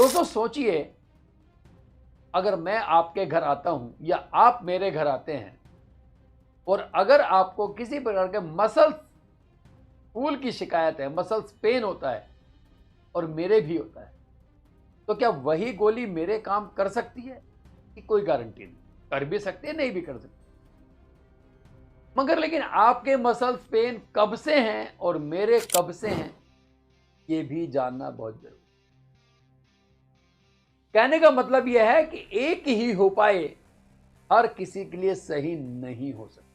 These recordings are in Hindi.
दोस्तों सोचिए, अगर मैं आपके घर आता हूं या आप मेरे घर आते हैं और अगर आपको किसी प्रकार के मसल्स फूल की शिकायत है, मसल्स पेन होता है और मेरे भी होता है, तो क्या वही गोली मेरे काम कर सकती है? कि कोई गारंटी नहीं। कर भी सकती है, नहीं भी कर सकती। मगर लेकिन आपके मसल्स पेन कब से हैं और मेरे कब से हैं, ये भी जानना बहुत जरूरी। कहने का मतलब यह है कि एक ही उपाय हर किसी के लिए सही नहीं हो सकता।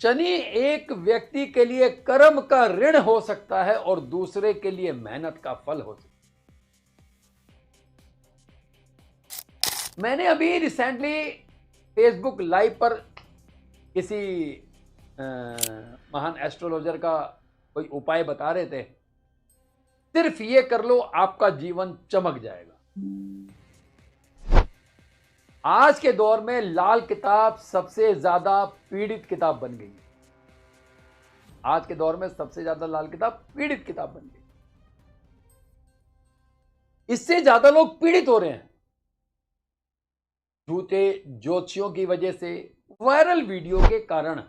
शनि एक व्यक्ति के लिए कर्म का ऋण हो सकता है और दूसरे के लिए मेहनत का फल हो सकता है। मैंने अभी रिसेंटली फेसबुक लाइव पर किसी महान एस्ट्रोलॉजर का कोई उपाय बता रहे थे, सिर्फ ये कर लो आपका जीवन चमक जाएगा। आज के दौर में लाल किताब सबसे ज्यादा पीड़ित किताब बन गई है। आज के दौर में सबसे ज्यादा लाल किताब पीड़ित किताब बन गई। इससे ज्यादा लोग पीड़ित हो रहे हैं झूठे ज्योतिषियों की वजह से, वायरल वीडियो के कारण।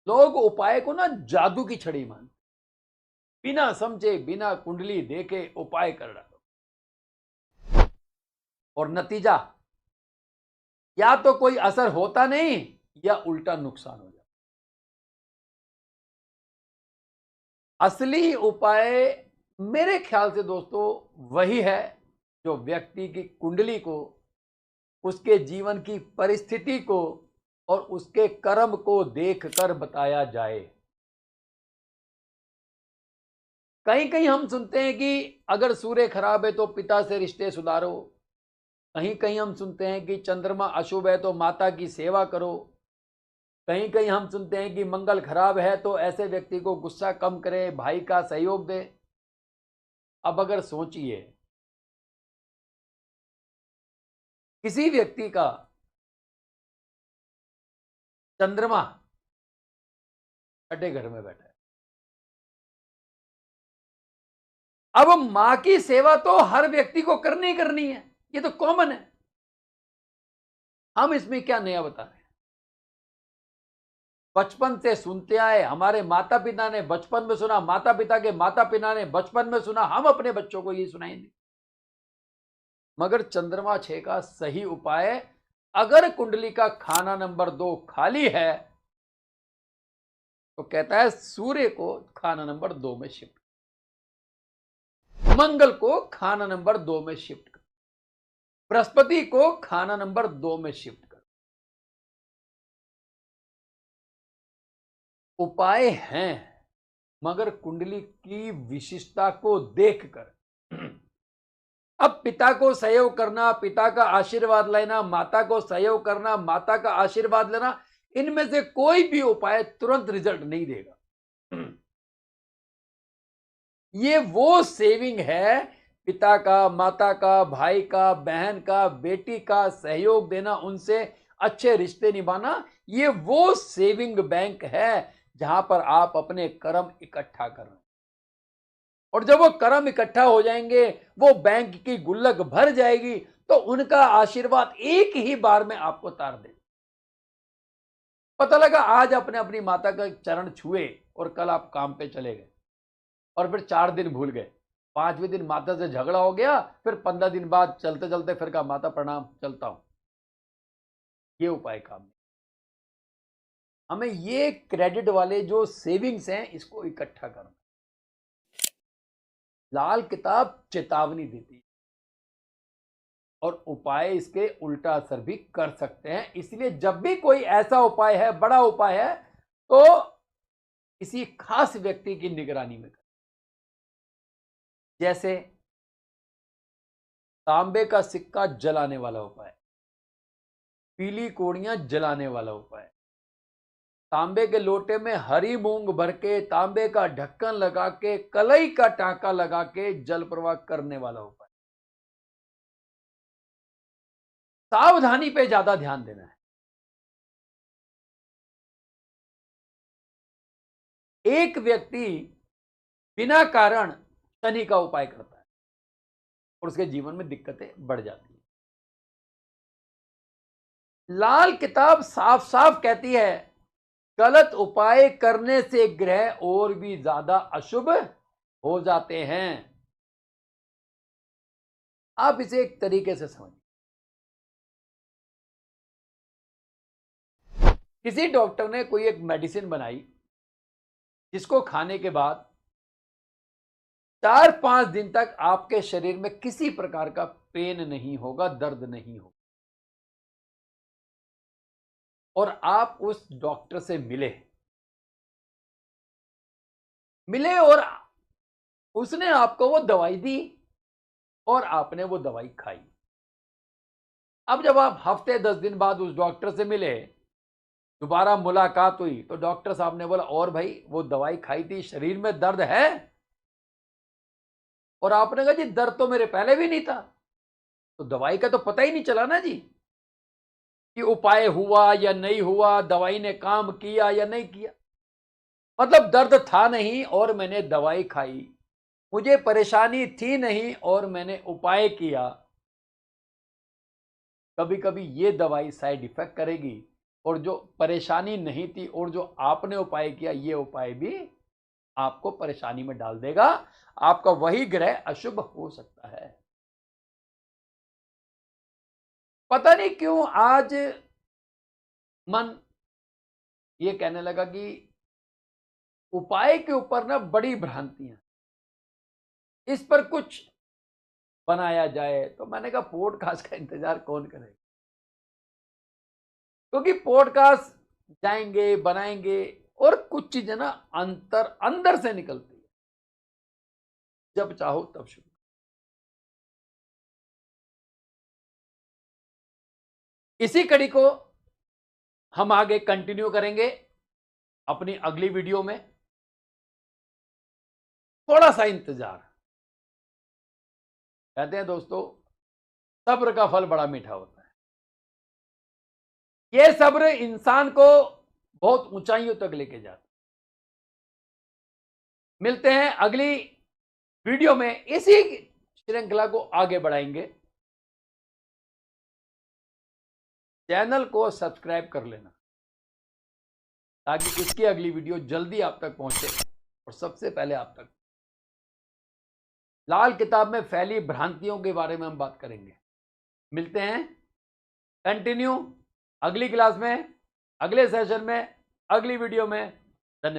लोग उपाय को ना जादू की छड़ी मानते, बिना समझे बिना कुंडली देखे उपाय कर डालो और नतीजा या तो कोई असर होता नहीं या उल्टा नुकसान हो जाता। असली उपाय मेरे ख्याल से दोस्तों वही है जो व्यक्ति की कुंडली को, उसके जीवन की परिस्थिति को और उसके कर्म को देखकर बताया जाए। कहीं कहीं हम सुनते हैं कि अगर सूर्य खराब है तो पिता से रिश्ते सुधारो। कहीं कहीं हम सुनते हैं कि चंद्रमा अशुभ है तो माता की सेवा करो। कहीं कहीं हम सुनते हैं कि मंगल खराब है तो ऐसे व्यक्ति को गुस्सा कम करे, भाई का सहयोग दे। अब अगर सोचिए, किसी व्यक्ति का चंद्रमा छठे घर में बैठा है, अब मां की सेवा तो हर व्यक्ति को करनी ही करनी है, ये तो कॉमन है। हम इसमें क्या नया बता रहे हैं? बचपन से सुनते आए, हमारे माता पिता ने बचपन में सुना, माता पिता के माता पिता ने बचपन में सुना, हम अपने बच्चों को ये सुनाएंगे। मगर चंद्रमा 6 का सही उपाय, अगर कुंडली का खाना नंबर 2 खाली है तो कहता है सूर्य को खाना नंबर 2 में शिफ्ट, मंगल को खाना नंबर 2 में शिफ्ट कर, बृहस्पति को खाना नंबर 2 में शिफ्ट कर। उपाय हैं, मगर कुंडली की विशिष्टता को देखकर। अब पिता को सहयोग करना, पिता का आशीर्वाद लेना, माता को सहयोग करना, माता का आशीर्वाद लेना, इनमें से कोई भी उपाय तुरंत रिजल्ट नहीं देगा। ये वो सेविंग है, पिता का, माता का, भाई का, बहन का, बेटी का सहयोग देना, उनसे अच्छे रिश्ते निभाना, ये वो सेविंग बैंक है जहां पर आप अपने कर्म इकट्ठा कर रहे हैं। और जब वो कर्म इकट्ठा हो जाएंगे, वो बैंक की गुल्लक भर जाएगी, तो उनका आशीर्वाद एक ही बार में आपको तार दे। पता लगा आज अपने अपनी माता का चरण छुए और कल आप काम पे चले गए और फिर 4 दिन भूल गए, 5वें दिन माता से झगड़ा हो गया, फिर 15 दिन बाद चलते चलते फिर कहा माता प्रणाम, चलता हूं। ये उपाय काम नहीं। हमें ये क्रेडिट वाले जो सेविंग्स हैं इसको इकट्ठा करना। लाल किताब चेतावनी देती है और उपाय इसके उल्टा असर भी कर सकते हैं। इसलिए जब भी कोई ऐसा उपाय है, बड़ा उपाय है, तो किसी खास व्यक्ति की निगरानी में करें। जैसे तांबे का सिक्का जलाने वाला उपाय, पीली कोड़ियां जलाने वाला उपाय, तांबे के लोटे में हरी मूंग भर के, तांबे का ढक्कन लगा के, कलई का टांका लगा के जल प्रवाह करने वाला उपाय। सावधानी पे ज्यादा ध्यान देना है। एक व्यक्ति बिना कारण शनि का उपाय करता है और उसके जीवन में दिक्कतें बढ़ जाती हैं। लाल किताब साफ साफ कहती है गलत उपाय करने से ग्रह और भी ज्यादा अशुभ हो जाते हैं। आप इसे एक तरीके से समझिए। किसी डॉक्टर ने कोई एक मेडिसिन बनाई जिसको खाने के बाद 4-5 दिन तक आपके शरीर में किसी प्रकार का पेन नहीं होगा, दर्द नहीं होगा, और आप उस डॉक्टर से मिले और उसने आपको वो दवाई दी और आपने वो दवाई खाई। अब जब आप हफ्ते 10 दिन बाद उस डॉक्टर से मिले, दोबारा मुलाकात हुई, तो डॉक्टर साहब ने बोला और भाई वो दवाई खाई थी, शरीर में दर्द है? और आपने कहा जी दर्द तो मेरे पहले भी नहीं था। तो दवाई का तो पता ही नहीं चला ना जी कि उपाय हुआ या नहीं हुआ, दवाई ने काम किया या नहीं किया। मतलब दर्द था नहीं और मैंने दवाई खाई, मुझे परेशानी थी नहीं और मैंने उपाय किया। कभी कभी ये दवाई साइड इफेक्ट करेगी और जो परेशानी नहीं थी और जो आपने उपाय किया, ये उपाय भी आपको परेशानी में डाल देगा। आपका वही ग्रह अशुभ हो सकता है। पता नहीं क्यों आज मन ये कहने लगा कि उपाय के ऊपर ना बड़ी भ्रांतियां, इस पर कुछ बनाया जाए। तो मैंने कहा पॉडकास्ट का इंतजार कौन करेगा, क्योंकि पॉडकास्ट जाएंगे बनाएंगे और कुछ चीजें ना अंदर से निकलती है, जब चाहो तब शुरू। इसी कड़ी को हम आगे कंटिन्यू करेंगे अपनी अगली वीडियो में। थोड़ा सा इंतजार। कहते हैं दोस्तों, सब्र का फल बड़ा मीठा होता है। यह सब्र इंसान को बहुत ऊंचाइयों तक लेके जाता है। मिलते हैं अगली वीडियो में, इसी श्रृंखला को आगे बढ़ाएंगे। चैनल को सब्सक्राइब कर लेना ताकि इसकी अगली वीडियो जल्दी आप तक पहुंचे और सबसे पहले आप तक। लाल किताब में फैली भ्रांतियों के बारे में हम बात करेंगे। मिलते हैं कंटिन्यू अगली क्लास में, अगले सेशन में, अगली वीडियो में। धन्यवाद।